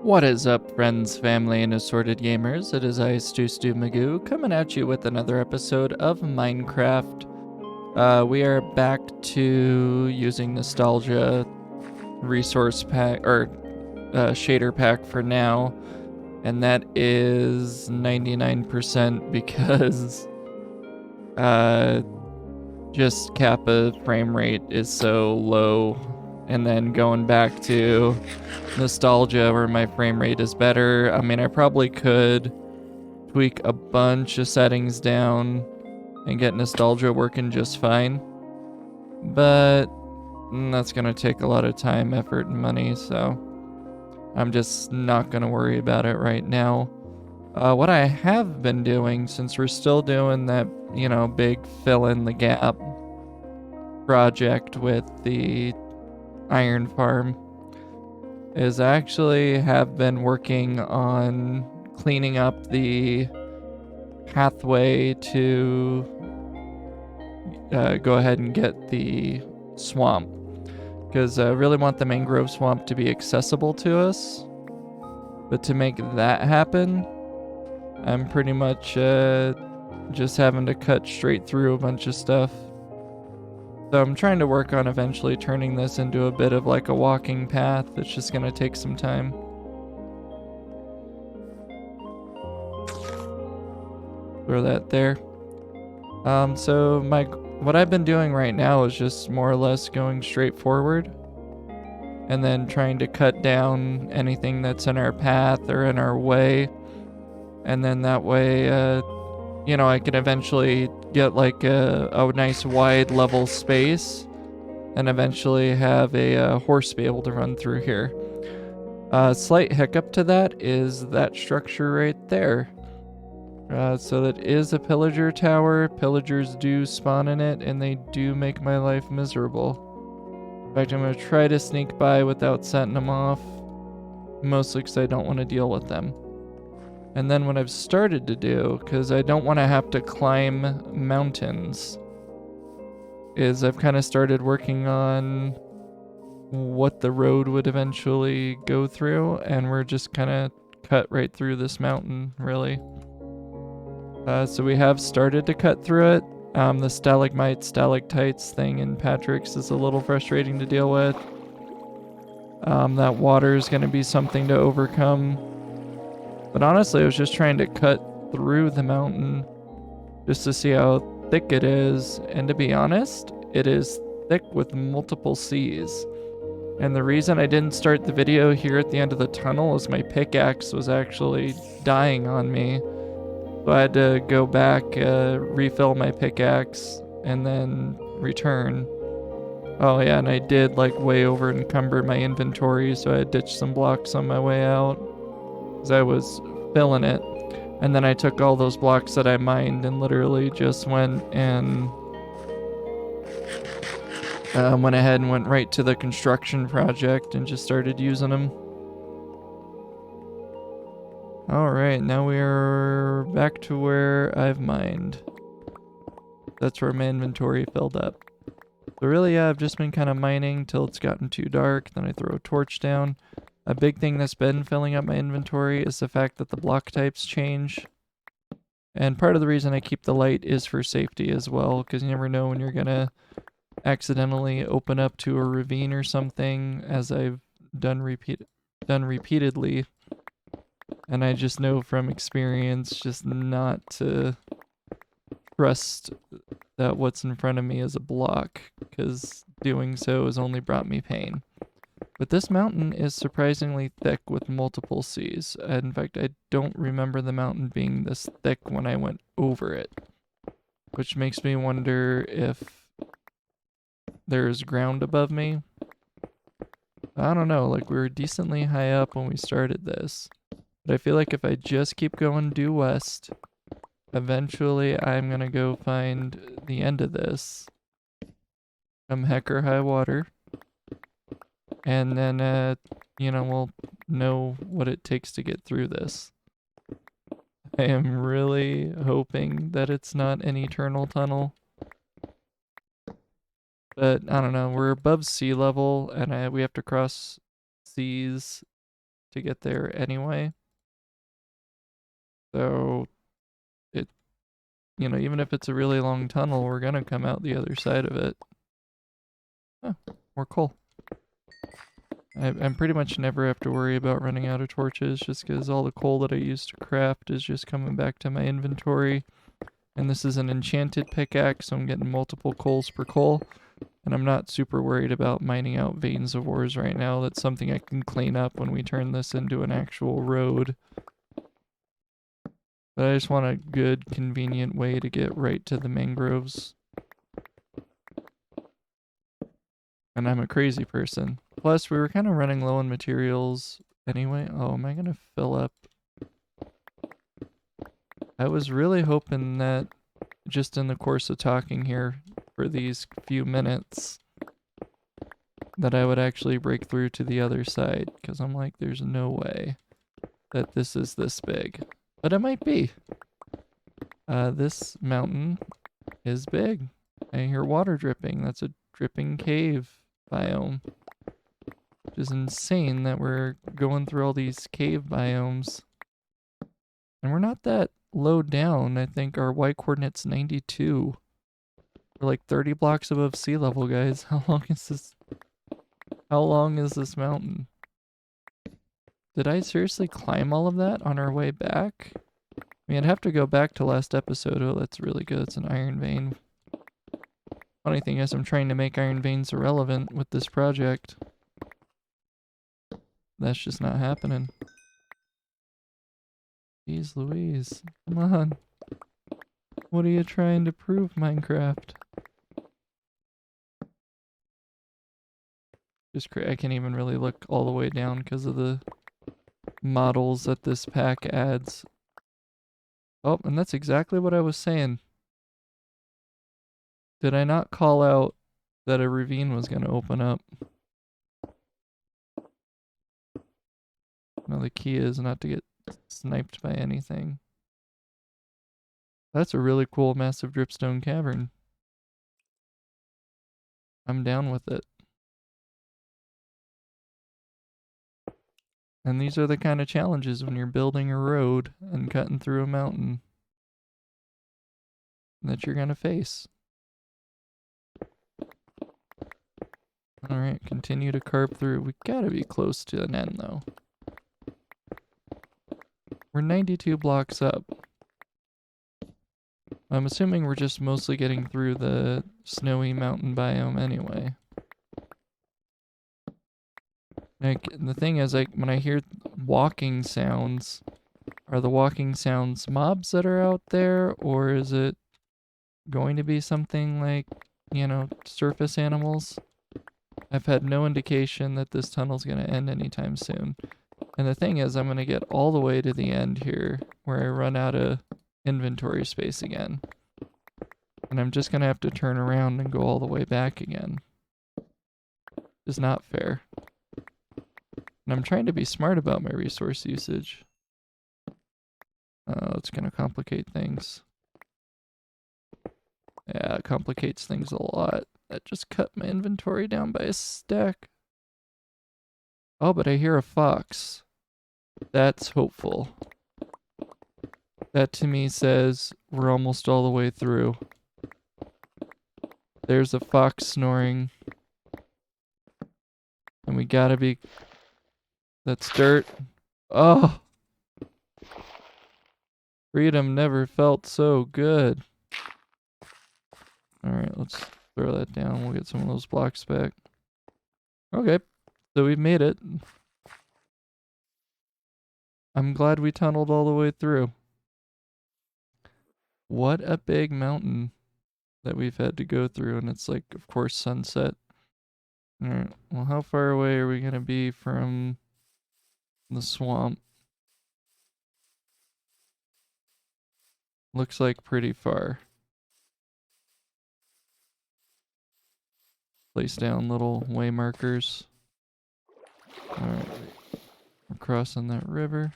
What is up, friends, family, and assorted gamers? It is I, StuStuMagoo, coming at you with another episode of Minecraft. We are back to using Nostalgia resource pack, or shader pack for now, and that is 99% because just Kappa frame rate is so low, and then going back to Nostalgia where my frame rate is better. I mean, I probably could tweak a bunch of settings down and get Nostalgia working just fine, but that's gonna take a lot of time, effort, and money, so I'm just not gonna worry about it right now. What I have been doing, since we're still doing that, big fill in the gap project with the iron farm, is I actually have been working on cleaning up the pathway to go ahead and get the swamp, because I really want the mangrove swamp to be accessible to us. But to make that happen, I'm pretty much just having to cut straight through a bunch of stuff. So I'm trying to work on eventually turning this into a bit of like a walking path. It's just gonna take some time. Throw that there. So what I've been doing right now is just more or less going straight forward and then trying to cut down anything that's in our path or in our way. And then that way, I can eventually get like a nice wide level space and eventually have a horse be able to run through here. Slight hiccup to that is that structure right there. So that is a pillager tower. Pillagers do spawn in it, and they do make my life miserable. In fact, I'm going to try to sneak by without setting them off, mostly because I don't want to deal with them. And then what I've started to do, because I don't want to have to climb mountains, is I've kind of started working on what the road would eventually go through, and we're just kind of cut right through this mountain, really. So we have started to cut through it. The stalagmites, stalactites thing in Patrick's is a little frustrating to deal with. That water is going to be something to overcome. But honestly, I was just trying to cut through the mountain just to see how thick it is. And to be honest, it is thick with multiple seas. And the reason I didn't start the video here at the end of the tunnel is my pickaxe was actually dying on me. So I had to go back, refill my pickaxe, and then return. Oh yeah, and I did like way over encumber my inventory, so I ditched some blocks on my way out, because I was filling it. And then I took all those blocks that I mined and literally just went and went ahead and went right to the construction project and just started using them. Alright, now we are back to where I've mined. That's where my inventory filled up. So really, yeah, I've just been kind of mining till it's gotten too dark, then I throw a torch down. A big thing that's been filling up my inventory is the fact that the block types change. And part of the reason I keep the light is for safety as well, because you never know when you're gonna accidentally open up to a ravine or something, as I've done repeatedly. And I just know from experience just not to trust that what's in front of me is a block, because doing so has only brought me pain. But this mountain is surprisingly thick with multiple seas. In fact, I don't remember the mountain being this thick when I went over it, which makes me wonder if there's ground above me. I don't know, like we were decently high up when we started this. But I feel like if I just keep going due west, eventually I'm gonna go find the end of this. Come heck or high water. And then, we'll know what it takes to get through this. I am really hoping that it's not an eternal tunnel. But, I don't know, we're above sea level, and we have to cross seas to get there anyway. So it, you know, even if it's a really long tunnel, we're gonna come out the other side of it. Oh, more coal. I'm pretty much never have to worry about running out of torches just because all the coal that I used to craft is just coming back to my inventory. And this is an enchanted pickaxe, so I'm getting multiple coals per coal. And I'm not super worried about mining out veins of ores right now. That's something I can clean up when we turn this into an actual road. But I just want a good, convenient way to get right to the mangroves. And I'm a crazy person. Plus, we were kind of running low on materials anyway. Oh, am I going to fill up? I was really hoping that just in the course of talking here for these few minutes that I would actually break through to the other side. Because I'm like, there's no way that this is this big. But it might be. This mountain is big. I hear water dripping. That's a dripping cave biome. Which is insane that we're going through all these cave biomes. And we're not that low down. I think our Y coordinate's 92. We're like 30 blocks above sea level, guys. How long is this? How long is this mountain? Did I seriously climb all of that on our way back? I mean, I'd have to go back to last episode. Oh, that's really good. It's an iron vein. Funny thing is, I'm trying to make iron veins irrelevant with this project. That's just not happening. Jeez Louise. Come on. What are you trying to prove, Minecraft? I can't even really look all the way down because of the models that this pack adds. Oh, and that's exactly what I was saying. Did I not call out that a ravine was going to open up? No, the key is not to get sniped by anything. That's a really cool massive dripstone cavern. I'm down with it. And these are the kind of challenges when you're building a road and cutting through a mountain that you're gonna face. Alright, continue to carve through. We gotta be close to an end though. We're 92 blocks up. I'm assuming we're just mostly getting through the snowy mountain biome anyway. Like, the thing is, like, when I hear walking sounds, are the walking sounds mobs that are out there, or is it going to be something like, you know, surface animals? I've had no indication that this tunnel's going to end anytime soon. And the thing is, I'm going to get all the way to the end here, where I run out of inventory space again. And I'm just going to have to turn around and go all the way back again. It's not fair. And I'm trying to be smart about my resource usage. Oh, it's going to complicate things. Yeah, it complicates things a lot. That just cut my inventory down by a stack. Oh, but I hear a fox. That's hopeful. That to me says we're almost all the way through. There's a fox snoring. And we gotta be... That's dirt. Oh! Freedom never felt so good. Alright, let's throw that down. We'll get some of those blocks back. Okay, so we've made it. I'm glad we tunneled all the way through. What a big mountain that we've had to go through, and it's like, of course, sunset. Alright, well, how far away are we gonna be from the swamp? Looks like pretty far. Place down little way markers. Alright, we're crossing that river.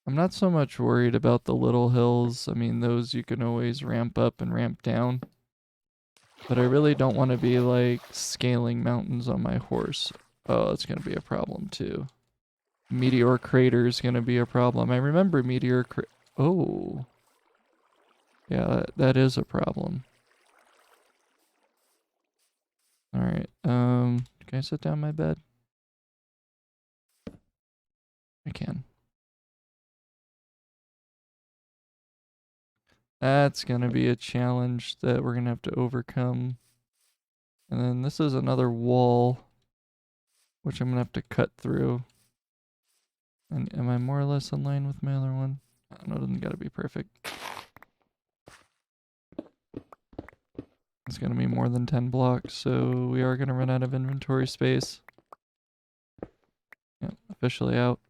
I'm not so much worried about the little hills. I mean, those you can always ramp up and ramp down. But I really don't want to be like scaling mountains on my horse. Oh, it's gonna be a problem too. Meteor crater is gonna be a problem. I remember meteor oh. Yeah, that is a problem. Alright, can I sit down my bed? I can. That's gonna be a challenge that we're gonna have to overcome. And then this is another wall, which I'm gonna have to cut through. And am I more or less in line with my other one? I don't know, it doesn't gotta be perfect. It's gonna be more than 10 blocks, so we are gonna run out of inventory space. Yep, officially out.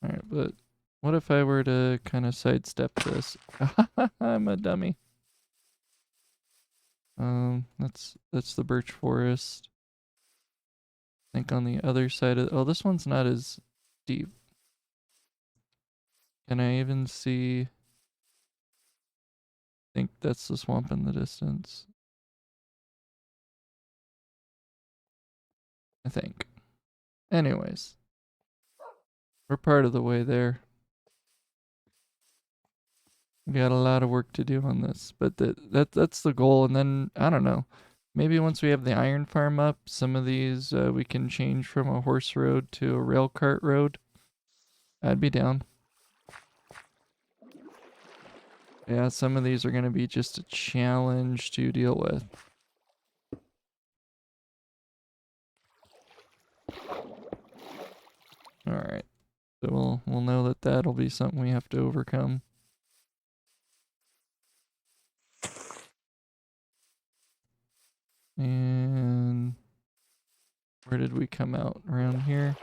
Alright, but what if I were to kind of sidestep this? I'm a dummy. That's the birch forest. I think on the other side of, oh, this one's not as deep. Can I even see? I think that's the swamp in the distance. I think. Anyways, we're part of the way there. We got a lot of work to do on this, but that's the goal. And then I don't know, maybe once we have the iron farm up, some of these we can change from a horse road to a rail cart road. I'd be down. Yeah, some of these are gonna be just a challenge to deal with. All right, so we'll know that that'll be something we have to overcome. And where did we come out? Around here?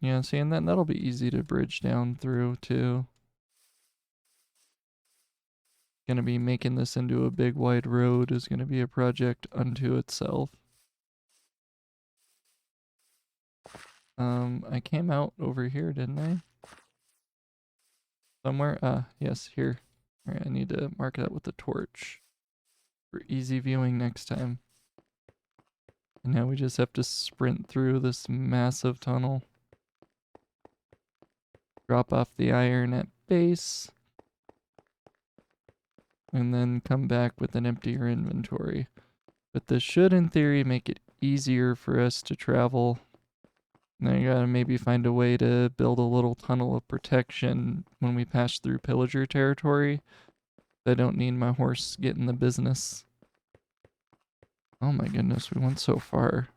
Yeah, see, and that'll be easy to bridge down through too. Gonna be making this into a big wide road is gonna be a project unto itself. I came out over here, didn't I? Somewhere? Yes, here. Alright, I need to mark that with a torch for easy viewing next time. And now we just have to sprint through this massive tunnel. Drop off the iron at base. And then come back with an emptier inventory. But this should, in theory, make it easier for us to travel. Now you gotta maybe find a way to build a little tunnel of protection when we pass through pillager territory. I don't need my horse getting the business. Oh my goodness, we went so far.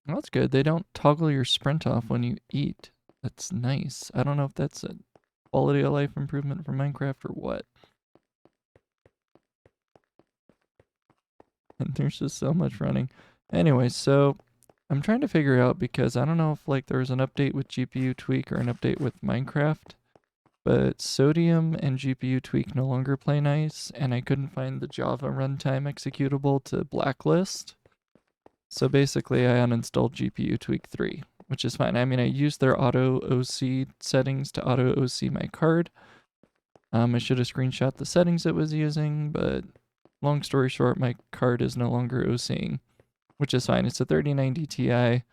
Well, that's good. They don't toggle your sprint off when you eat. That's nice. I don't know if that's a quality of life improvement for Minecraft or what. And there's just so much running. Anyway, so I'm trying to figure out, because I don't know if like there was an update with GPU tweak or an update with Minecraft, but Sodium and GPU tweak no longer play nice, and I couldn't find the Java runtime executable to blacklist. So basically I uninstalled GPU tweak 3, which is fine. I mean, I used their auto OC settings to auto OC my card. I should have screenshot the settings it was using, but long story short, my card is no longer OCing, which is fine. It's a 3090 Ti.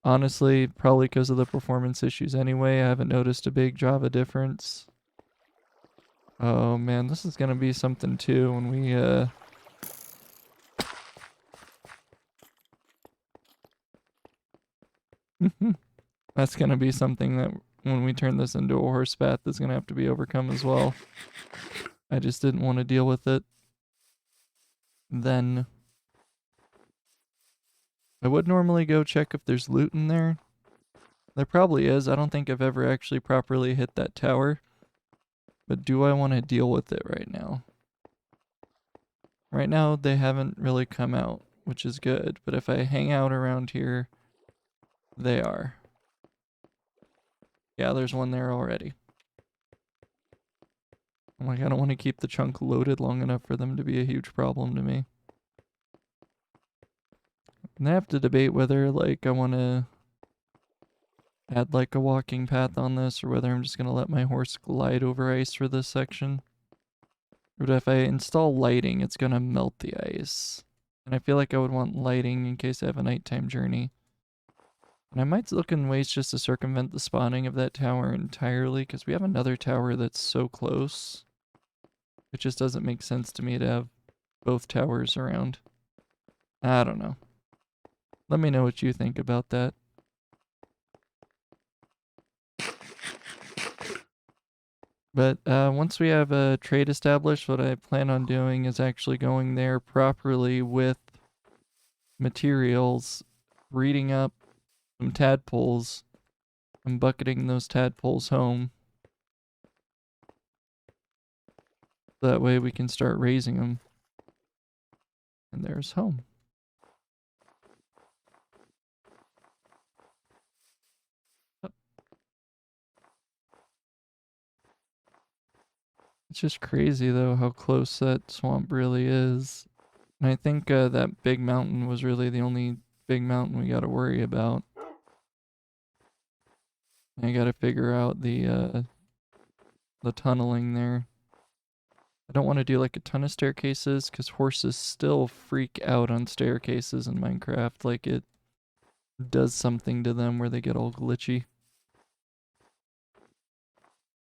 Honestly, probably because of the performance issues anyway, I haven't noticed a big Java difference. Oh man, this is gonna be something too when we that's gonna be something that when we turn this into a horse path is gonna have to be overcome as well. I just didn't want to deal with it then. I would normally go check if there's loot in there. There probably is. I don't think I've ever actually properly hit that tower. But do I want to deal with it right now? Right now, they haven't really come out, which is good. But if I hang out around here, they are. Yeah, there's one there already. I'm like, I don't want to keep the chunk loaded long enough for them to be a huge problem to me. And I have to debate whether, like, I want to add like a walking path on this or whether I'm just gonna let my horse glide over ice for this section. But if I install lighting, it's gonna melt the ice. And I feel like I would want lighting in case I have a nighttime journey. And I might look in ways just to circumvent the spawning of that tower entirely, because we have another tower that's so close. It just doesn't make sense to me to have both towers around. I don't know. Let me know what you think about that. But once we have a trade established, what I plan on doing is actually going there properly with materials, breeding up some tadpoles, and bucketing those tadpoles home. That way we can start raising them. And there's home. Oh. It's just crazy though how close that swamp really is. And I think that big mountain was really the only big mountain we gotta worry about. I gotta figure out the tunneling there. I don't want to do like a ton of staircases because horses still freak out on staircases in Minecraft. Like it does something to them where they get all glitchy.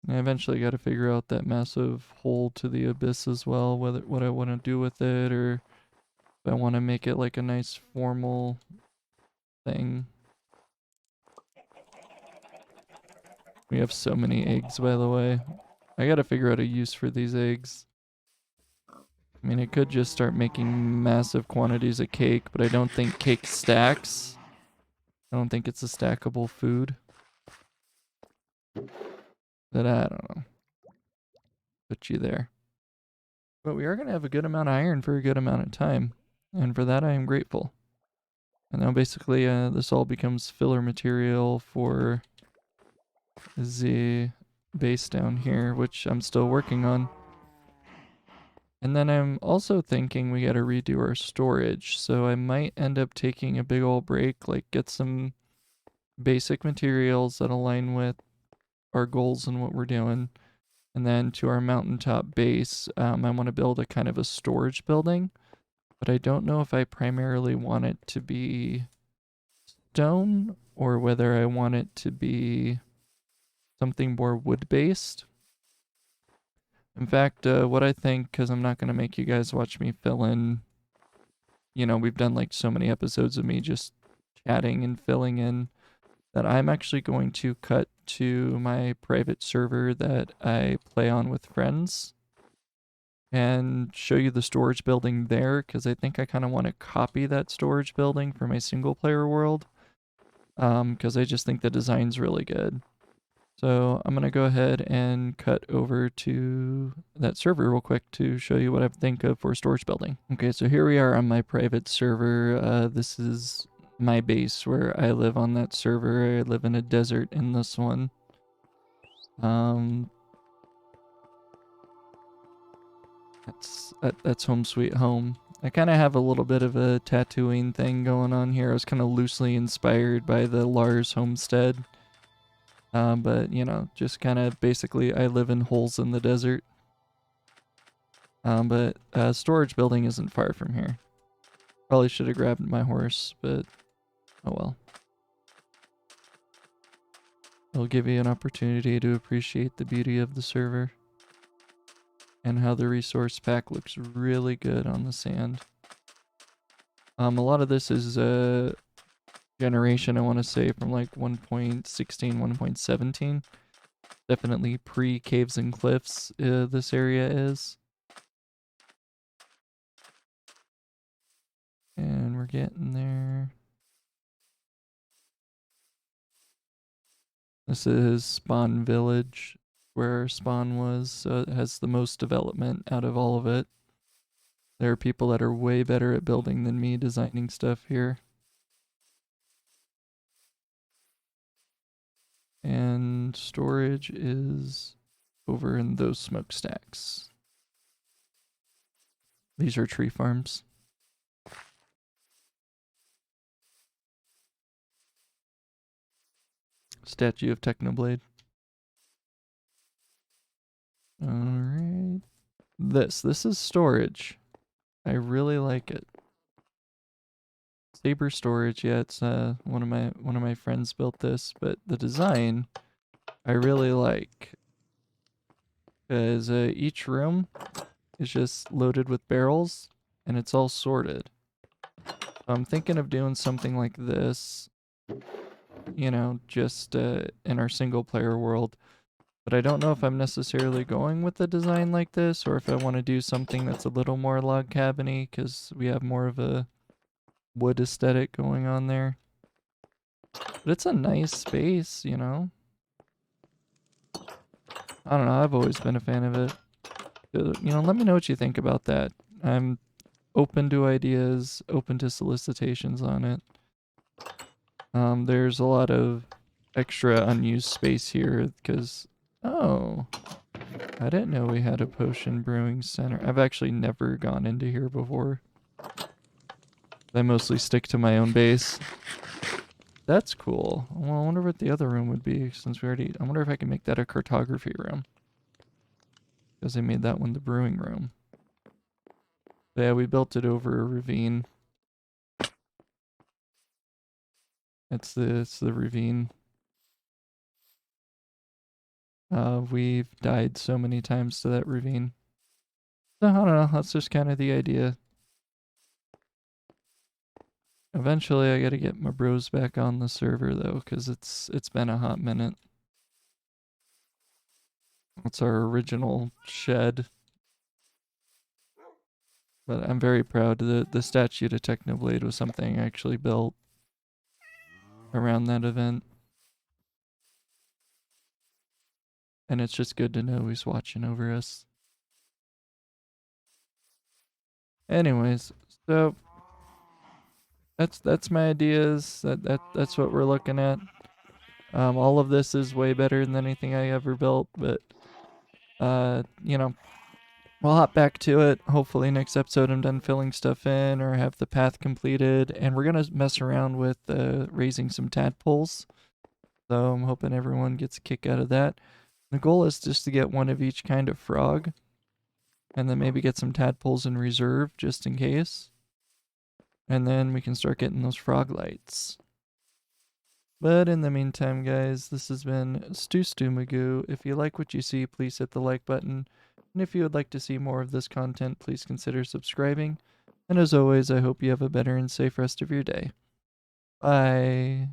And I eventually got to figure out that massive hole to the abyss as well, whether what I want to do with it or if I want to make it like a nice formal thing. We have so many eggs, by the way. I got to figure out a use for these eggs. I mean, I could just start making massive quantities of cake, but I don't think cake stacks. I don't think it's a stackable food. But I don't know. Put you there. But we are going to have a good amount of iron for a good amount of time. And for that, I am grateful. And now basically this all becomes filler material for the base down here, which I'm still working on. And then I'm also thinking we gotta redo our storage, so I might end up taking a big old break, like get some basic materials that align with our goals and what we're doing. And then to our mountaintop base, I want to build a kind of a storage building, but I don't know if I primarily want it to be stone or whether I want it to be something more wood-based. In fact, what I think, because I'm not going to make you guys watch me fill in, you know, we've done like so many episodes of me just chatting and filling in, that I'm actually going to cut to my private server that I play on with friends and show you the storage building there, because I think I kind of want to copy that storage building for my single player world, because I just think the design's really good. So I'm going to go ahead and cut over to that server real quick to show you what I think of for storage building. Okay, so here we are on my private server. This is my base where I live on that server. I live in a desert in this one. That's home sweet home. I kind of have a little bit of a tattooing thing going on here. I was kind of loosely inspired by the Lars homestead. But, you know, just kind of basically I live in holes in the desert. But storage building isn't far from here. Probably should have grabbed my horse, but oh well. It'll give you an opportunity to appreciate the beauty of the server and how the resource pack looks really good on the sand. A lot of this is generation, I want to say, from like 1.16, 1.17. Definitely pre-caves and cliffs, this area is. And we're getting there. This is Spawn Village, where Spawn was, so it has the most development out of all of it. There are people that are way better at building than me designing stuff here. And storage is over in those smokestacks. These are tree farms. statue of Technoblade. Alright. This is storage. I really like it. Saber storage, yeah, it's one of my friends built this, but the design I really like. Because each room is just loaded with barrels and it's all sorted. So I'm thinking of doing something like this, you know, just in our single player world. But I don't know if I'm necessarily going with a design like this or if I want to do something that's a little more log cabin-y because we have more of a wood aesthetic going on there. But it's a nice space, you know? I don't know, I've always been a fan of it. You know, let me know what you think about that. I'm open to ideas, open to solicitations on it. There's a lot of extra unused space here because, oh, I didn't know we had a potion brewing center. I've actually never gone into here before. I mostly stick to my own base. That's cool. Well, I wonder what the other room would be since we already... I wonder if I can make that a cartography room. Because I made that one the brewing room. But yeah, we built it over a ravine. It's the ravine. We've died so many times to that ravine. So, I don't know, that's just kind of the idea. Eventually I gotta get my bros back on the server though, because it's been a hot minute. It's our original shed. But I'm very proud. The statue to Technoblade was something I actually built around that event. And it's just good to know he's watching over us. Anyways, so that's my ideas. That's what we're looking at. All of this is way better than anything I ever built, but you know, we'll hop back to it. Hopefully next episode I'm done filling stuff in or have the path completed, and we're gonna mess around with raising some tadpoles. So I'm hoping everyone gets a kick out of that. The goal is just to get one of each kind of frog, and then maybe get some tadpoles in reserve just in case. And then we can start getting those frog lights. But in the meantime, guys, this has been StuStuMagoo. If you like what you see, please hit the like button. And if you would like to see more of this content, please consider subscribing. And as always, I hope you have a better and safe rest of your day. Bye.